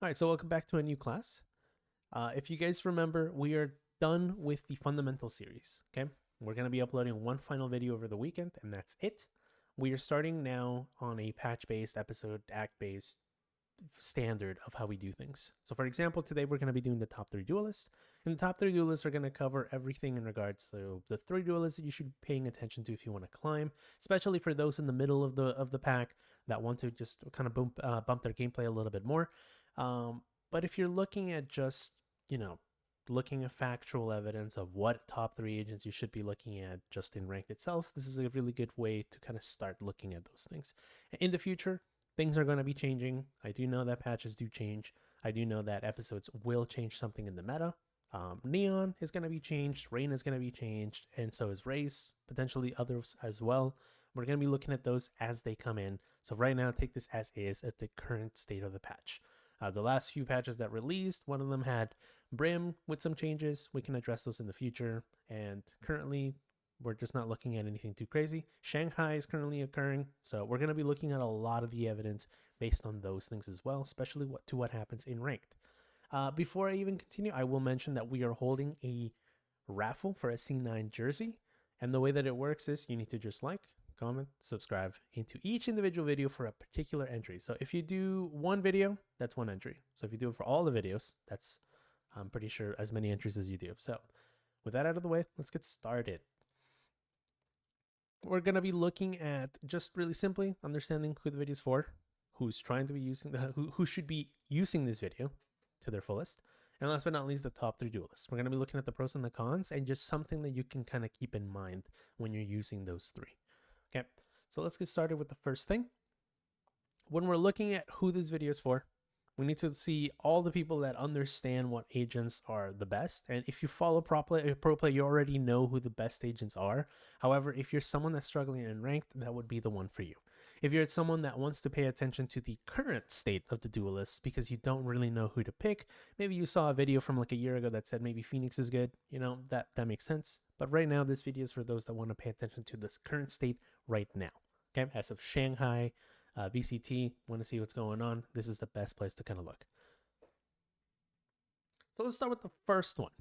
All right, so welcome back to a new class. If you guys remember, we are done with the fundamental series. Okay, we're going to be uploading one final video over the weekend, and that's it. We are starting now on a patch-based, episode act-based standard of how we do things. So, for example, today we're going to be doing the top 3 duelists, and the top 3 duelists are going to cover everything in regards to the 3 duelists that you should be paying attention to if you want to climb, especially for those in the middle of the pack that want to just kind of bump their gameplay a little bit more. But if you're looking at just, looking at factual evidence of what top 3 agents you should be looking at just in ranked itself, this is a really good way to kind of start looking at those things. In the future, things are going to be changing. I do know that patches do change. I do know that episodes will change something in the meta. Neon is going to be changed. Rain is going to be changed. And so is Race, potentially others as well. We're going to be looking at those as they come in. So right now, take this as is at the current state of the patch. The last few patches that released, one of them had Brim with some changes. We can address those in the future. And currently, we're just not looking at anything too crazy. Shanghai is currently occurring. So we're going to be looking at a lot of the evidence based on those things as well, especially what happens in ranked. Before I even continue, I will mention that we are holding a raffle for a C9 jersey. And the way that it works is you need to just like, comment, subscribe into each individual video for a particular entry. So if you do one video, that's one entry. So if you do it for all the videos, that's, I'm pretty sure, as many entries as you do. So with that out of the way, let's get started. We're going to be looking at just really simply understanding who the video is for, who's trying to be using, who should be using this video to their fullest. And last but not least, the top 3 duelists. We're going to be looking at the pros and the cons and just something that you can kind of keep in mind when you're using those 3. Okay, so let's get started with the first thing. When we're looking at who this video is for, we need to see all the people that understand what agents are the best. And if you follow pro play, you already know who the best agents are. However, if you're someone that's struggling in ranked, that would be the one for you. If you're someone that wants to pay attention to the current state of the duelists because you don't really know who to pick, maybe you saw a video from like a year ago that said maybe Phoenix is good, that makes sense. But right now, this video is for those that want to pay attention to this current state right now. Okay, as of Shanghai, VCT, want to see what's going on, this is the best place to kind of look. So let's start with the first one.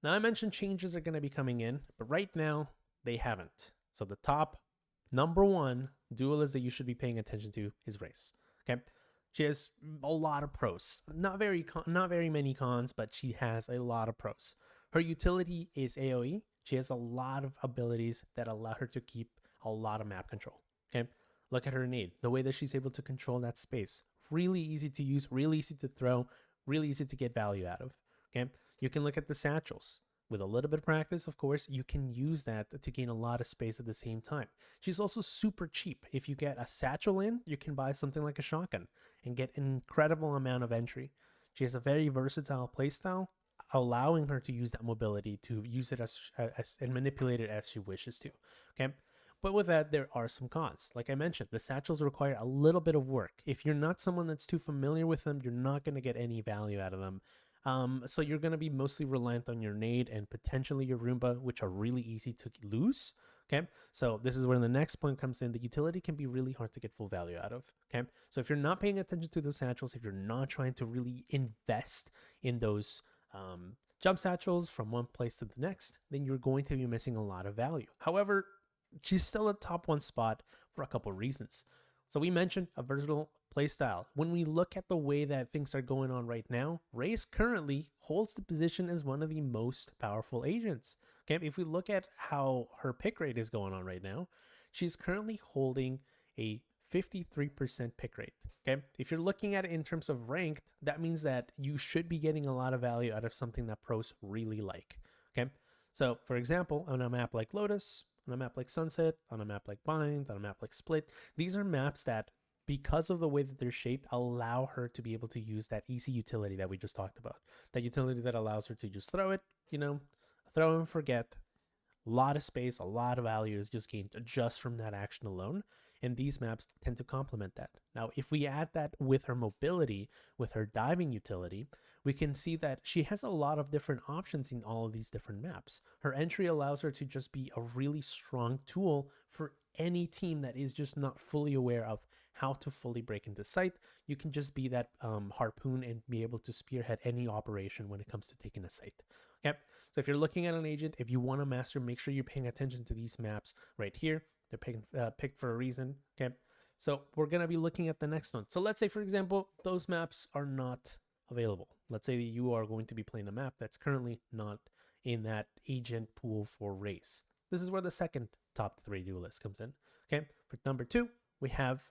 Now, I mentioned changes are going to be coming in, but right now, they haven't. So the top number 1 duelist that you should be paying attention to is Race. Okay, she has a lot of pros. Not very many cons, but she has a lot of pros. Her utility is AoE. She has a lot of abilities that allow her to keep a lot of map control. Okay, look at her nade. The way that she's able to control that space. Really easy to use, really easy to throw, really easy to get value out of. Okay, you can look at the satchels. With a little bit of practice, of course, you can use that to gain a lot of space at the same time. She's also super cheap. If you get a satchel in, you can buy something like a shotgun and get an incredible amount of entry. She has a very versatile playstyle, allowing her to use that mobility to use it as and manipulate it as she wishes to. Okay. But with that, there are some cons. Like I mentioned, the satchels require a little bit of work. If you're not someone that's too familiar with them, you're not going to get any value out of them. So you're going to be mostly reliant on your nade and potentially your Roomba, which are really easy to lose. Okay, so this is where the next point comes in. The utility can be really hard to get full value out of. Okay, so if you're not paying attention to those satchels, if you're not trying to really invest in those jump satchels from one place to the next, then you're going to be missing a lot of value. However, she's still a top 1 spot for a couple of reasons. So we mentioned a versatile playstyle. When we look at the way that things are going on right now, Race currently holds the position as one of the most powerful agents. Okay, if we look at how her pick rate is going on right now, she's currently holding a 53% pick rate. Okay, if you're looking at it in terms of ranked, that means that you should be getting a lot of value out of something that pros really like. Okay, so for example, on a map like Lotus, on a map like Sunset, on a map like Bind, on a map like Split, these are maps that, because of the way that they're shaped, allow her to be able to use that easy utility that we just talked about. That utility that allows her to just throw it, throw and forget. A lot of space, a lot of value is just gained just from that action alone. And these maps tend to complement that. Now, if we add that with her mobility, with her diving utility, we can see that she has a lot of different options in all of these different maps. Her entry allows her to just be a really strong tool for any team that is just not fully aware of how to fully break into sight, you can just be that harpoon and be able to spearhead any operation when it comes to taking a site. Okay, so if you're looking at an agent, if you want to master, make sure you're paying attention to these maps right here. They're picked for a reason. Okay, so we're going to be looking at the next one. So let's say, for example, those maps are not available. Let's say that you are going to be playing a map that's currently not in that agent pool for race. This is where the second top 3 duelist comes in. Okay, for number 2, we have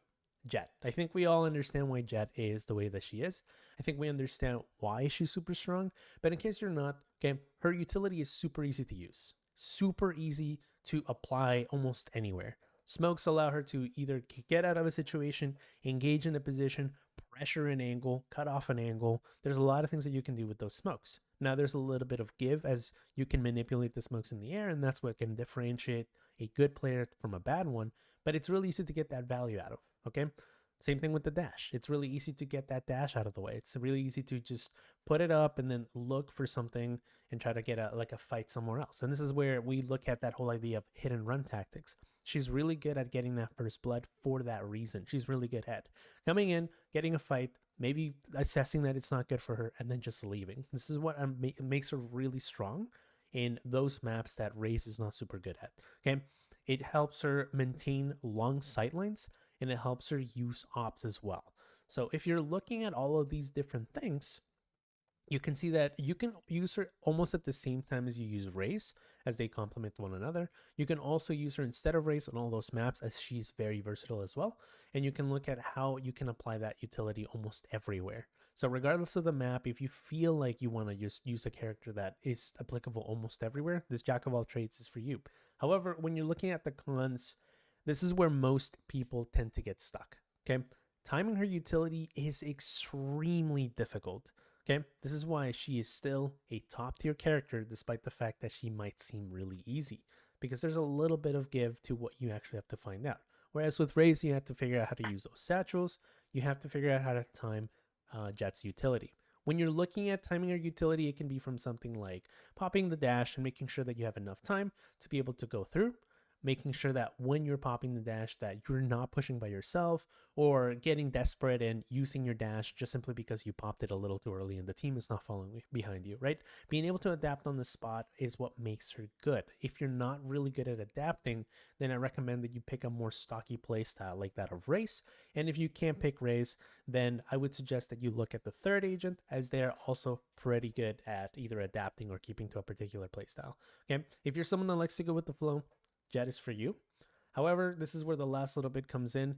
Jett. I think we all understand why Jett is the way that she is. I think we understand why she's super strong. But in case you're not, okay, her utility is super easy to use. Super easy to apply almost anywhere. Smokes allow her to either get out of a situation, engage in a position, pressure an angle, cut off an angle. There's a lot of things that you can do with those smokes. Now, there's a little bit of give as you can manipulate the smokes in the air, and that's what can differentiate a good player from a bad one. But it's really easy to get that value out of, okay? Same thing with the dash. It's really easy to get that dash out of the way. It's really easy to just put it up and then look for something and try to get a fight somewhere else. And this is where we look at that whole idea of hit and run tactics. She's really good at getting that first blood for that reason. She's really good at coming in, getting a fight, maybe assessing that it's not good for her, and then just leaving. This is what makes her really strong in those maps that Raze is not super good at. Okay, it helps her maintain long sightlines, and it helps her use ops as well. So if you're looking at all of these different things, you can see that you can use her almost at the same time as you use Raze, as they complement one another. You can also use her instead of Raze on all those maps, as she's very versatile as well. And you can look at how you can apply that utility almost everywhere. So regardless of the map, if you feel like you want to use a character that is applicable almost everywhere, this Jack of all trades is for you. However, when you're looking at the cons, this is where most people tend to get stuck. Okay, timing her utility is extremely difficult. Okay, this is why she is still a top tier character, despite the fact that she might seem really easy, because there's a little bit of give to what you actually have to find out. Whereas with Raze, you have to figure out how to use those satchels. You have to figure out how to time Jett's utility. When you're looking at timing your utility, it can be from something like popping the dash and making sure that you have enough time to be able to go through, making sure that when you're popping the dash that you're not pushing by yourself or getting desperate and using your dash just simply because you popped it a little too early and the team is not following behind you, right? Being able to adapt on the spot is what makes her good. If you're not really good at adapting, then I recommend that you pick a more stocky playstyle like that of Raze. And if you can't pick Raze, then I would suggest that you look at the third agent, as they're also pretty good at either adapting or keeping to a particular playstyle. Okay, if you're someone that likes to go with the flow, Jett is for you. However, this is where the last little bit comes in.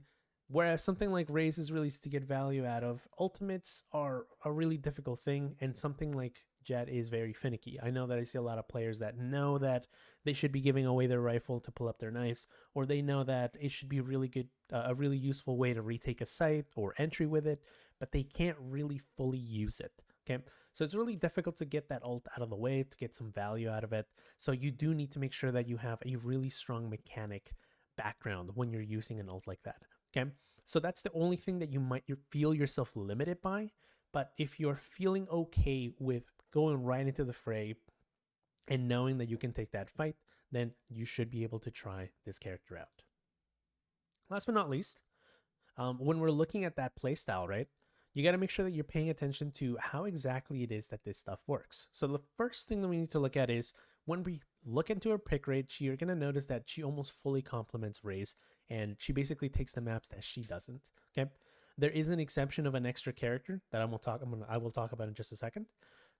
Whereas something like Raze is really easy to get value out of, ultimates are a really difficult thing, and something like Jett is very finicky. I know that I see a lot of players that know that they should be giving away their rifle to pull up their knives, or they know that it should be really good, a really useful way to retake a site or entry with it, but they can't really fully use it. Okay, so it's really difficult to get that ult out of the way, to get some value out of it. So you do need to make sure that you have a really strong mechanic background when you're using an ult like that. Okay, so that's the only thing that you might feel yourself limited by. But if you're feeling okay with going right into the fray and knowing that you can take that fight, then you should be able to try this character out. Last but not least, when we're looking at that playstyle, right? You got to make sure that you're paying attention to how exactly it is that this stuff works. So the first thing that we need to look at is when we look into her pick rate, you're going to notice that she almost fully complements Raze, and she basically takes the maps that she doesn't. Okay, there is an exception of an extra character that I will talk about in just a second.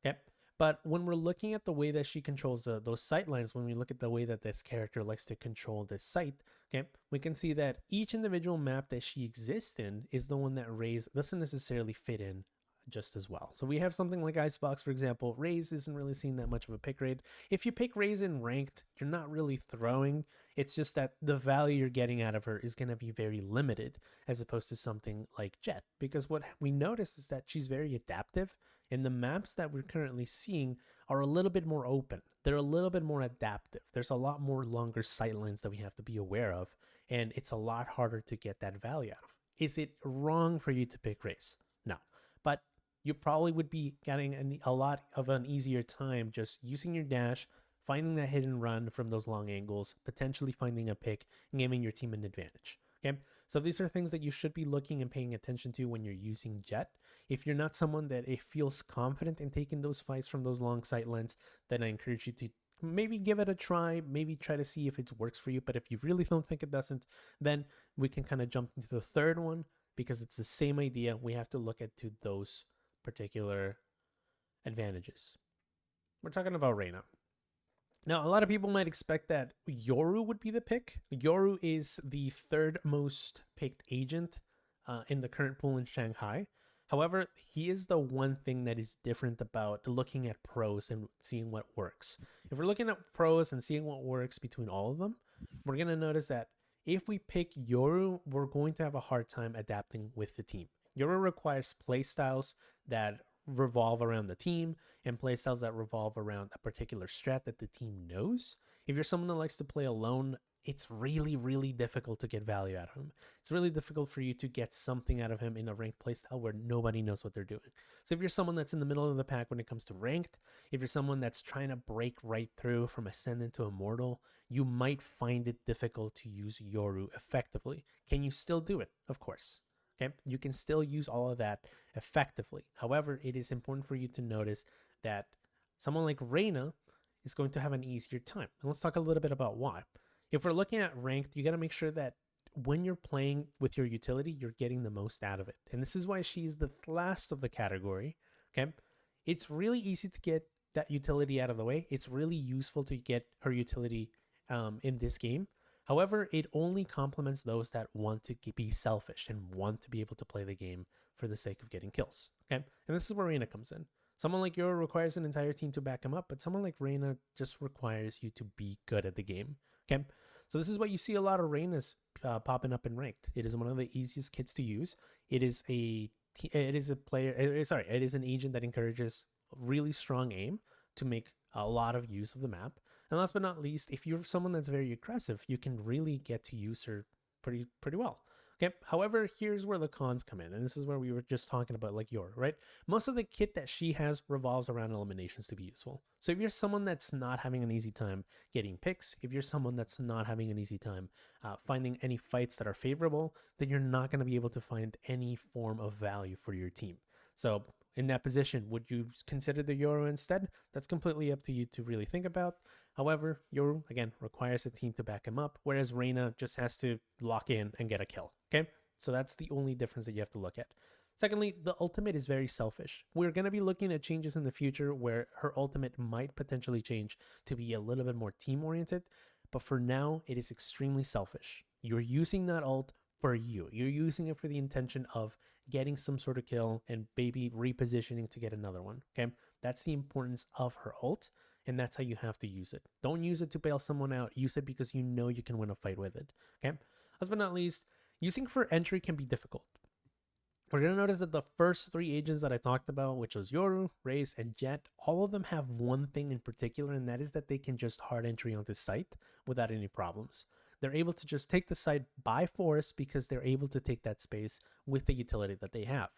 Okay, but when we're looking at the way that she controls those sight lines, when we look at the way that this character likes to control this site, okay, we can see that each individual map that she exists in is the one that Raze doesn't necessarily fit in just as well. So we have something like Icebox, for example. Raze isn't really seeing that much of a pick rate. If you pick Raze in ranked, you're not really throwing. It's just that the value you're getting out of her is going to be very limited as opposed to something like Jett, because what we notice is that she's very adaptive, and the maps that we're currently seeing are a little bit more open. They're a little bit more adaptive. There's a lot more longer sightlines that we have to be aware of, and it's a lot harder to get that value out of. Is it wrong for you to pick Raze? No, but you probably would be getting a lot of an easier time just using your dash, finding that hidden run from those long angles, potentially finding a pick, and giving your team an advantage. Okay, so these are things that you should be looking and paying attention to when you're using Jet. If you're not someone that it feels confident in taking those fights from those long sight lines, then I encourage you to maybe give it a try, maybe try to see if it works for you. But if you really don't think it doesn't, then we can kind of jump into the third one because it's the same idea. We have to look at to those particular advantages. We're talking about Reyna. Now, a lot of people might expect that Yoru would be the pick. Yoru is the third most picked agent in the current pool in Shanghai. However, he is the one thing that is different about looking at pros and seeing what works. If we're looking at pros and seeing what works between all of them, we're going to notice that if we pick Yoru, we're going to have a hard time adapting with the team. Yoru requires playstyles that revolve around the team and playstyles that revolve around a particular strat that the team knows. If you're someone that likes to play alone, it's really, really difficult to get value out of him. It's really difficult for you to get something out of him in a ranked playstyle where nobody knows what they're doing. So if you're someone that's in the middle of the pack when it comes to ranked, if you're someone that's trying to break right through from Ascendant to Immortal, you might find it difficult to use Yoru effectively. Can you still do it? Of course. Okay, you can still use all of that effectively. However, it is important for you to notice that someone like Reyna is going to have an easier time. And let's talk a little bit about why. If we're looking at ranked, you got to make sure that when you're playing with your utility, you're getting the most out of it. And this is why she's the last of the category. Okay, it's really easy to get that utility out of the way. It's really useful to get her utility in this game. However, it only complements those that want to be selfish and want to be able to play the game for the sake of getting kills. Okay, and this is where Reyna comes in. Someone like Yoru requires an entire team to back him up, but someone like Reyna just requires you to be good at the game. Okay, so this is what you see a lot of Reynas popping up in ranked. It is one of the easiest kits to use. It is an agent that encourages really strong aim to make a lot of use of the map. And last but not least, if you're someone that's very aggressive, you can really get to use her pretty well. Okay. However, here's where the cons come in, and this is where we were just talking about, like Yoru, right? Most of the kit that she has revolves around eliminations to be useful. So if you're someone that's not having an easy time getting picks, if you're someone that's not having an easy time finding any fights that are favorable, then you're not going to be able to find any form of value for your team. So in that position, would you consider the Yoru instead? That's completely up to you to really think about. However, Yoru, again, requires a team to back him up, whereas Reyna just has to lock in and get a kill, okay? So that's the only difference that you have to look at. Secondly, the ultimate is very selfish. We're going to be looking at changes in the future where her ultimate might potentially change to be a little bit more team-oriented, but for now, it is extremely selfish. You're using that ult for you. You're using it for the intention of getting some sort of kill and maybe repositioning to get another one, okay? That's the importance of her ult, and that's how you have to use it. Don't use it to bail someone out. Use it because you know you can win a fight with it, okay? Last but not least, using for entry can be difficult. We're going to notice that the first three agents that I talked about, which was Yoru, Raze, and Jet, all of them have one thing in particular, and that is that they can just hard entry onto site without any problems. They're able to just take the site by force because they're able to take that space with the utility that they have.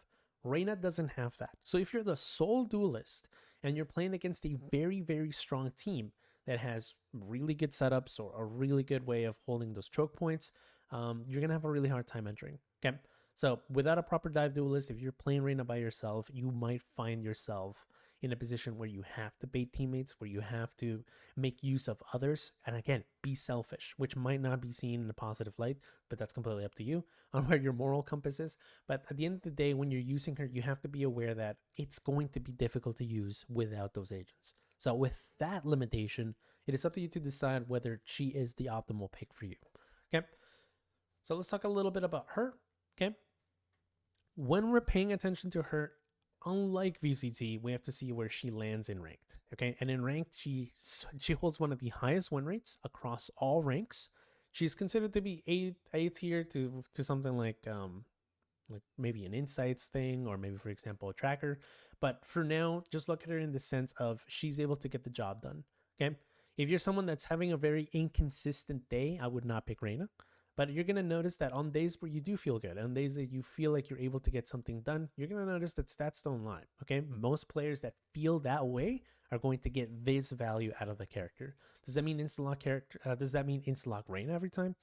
Reyna doesn't have that. So if you're the sole duelist and you're playing against a very, very strong team that has really good setups or a really good way of holding those choke points, you're going to have a really hard time entering. Okay. So without a proper dive duelist, if you're playing Reyna by yourself, you might find yourself in a position where you have to bait teammates, where you have to make use of others, and again, be selfish, which might not be seen in a positive light, but that's completely up to you on where your moral compass is. But at the end of the day, when you're using her, you have to be aware that it's going to be difficult to use without those agents. So with that limitation, it is up to you to decide whether she is the optimal pick for you. Okay, so let's talk a little bit about her. Okay, when we're paying attention to her, unlike VCT, we have to see where she lands in ranked. Okay, and in ranked, she holds one of the highest win rates across all ranks. She's considered to be A tier to something like maybe an insights thing, or maybe, for example, a tracker. But for now, just look at her in the sense of she's able to get the job done. Okay, if you're someone that's having a very inconsistent day, I would not pick Reyna. But you're going to notice that on days where you do feel good, on days that you feel like you're able to get something done, you're going to notice that stats don't lie, okay? Most players that feel that way are going to get this value out of the character. Does that mean insta-lock character? Does that mean insta-lock Reyna every time?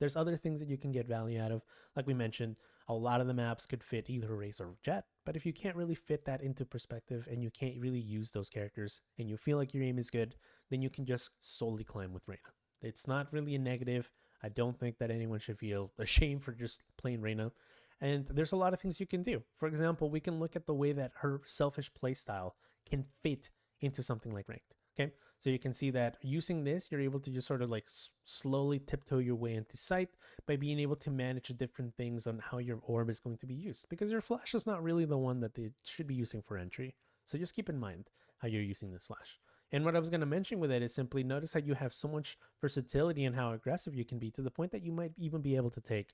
No. there's other things that you can get value out of. Like we mentioned, a lot of the maps could fit either Raze or Jet, but if you can't really fit that into perspective and you can't really use those characters and you feel like your aim is good, then you can just solely climb with Reyna. It's not really a negative. I don't think that anyone should feel ashamed for just playing Reyna. And there's a lot of things you can do. For example, we can look at the way that her selfish playstyle can fit into something like Ranked. Okay, so you can see that using this, you're able to just sort of like slowly tiptoe your way into sight by being able to manage different things on how your orb is going to be used, because your flash is not really the one that they should be using for entry. So just keep in mind how you're using this flash. And what I was going to mention with it is simply notice how you have so much versatility and how aggressive you can be, to the point that you might even be able to take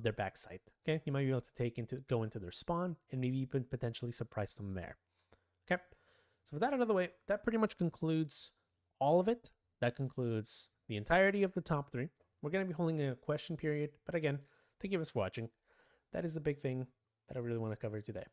their backside. Okay, you might be able to go into their spawn and maybe even potentially surprise them there. Okay, so with that out of the way, that pretty much concludes all of it. That concludes the entirety of the top 3. We're going to be holding a question period, but again, thank you for watching. That is the big thing that I really want to cover today.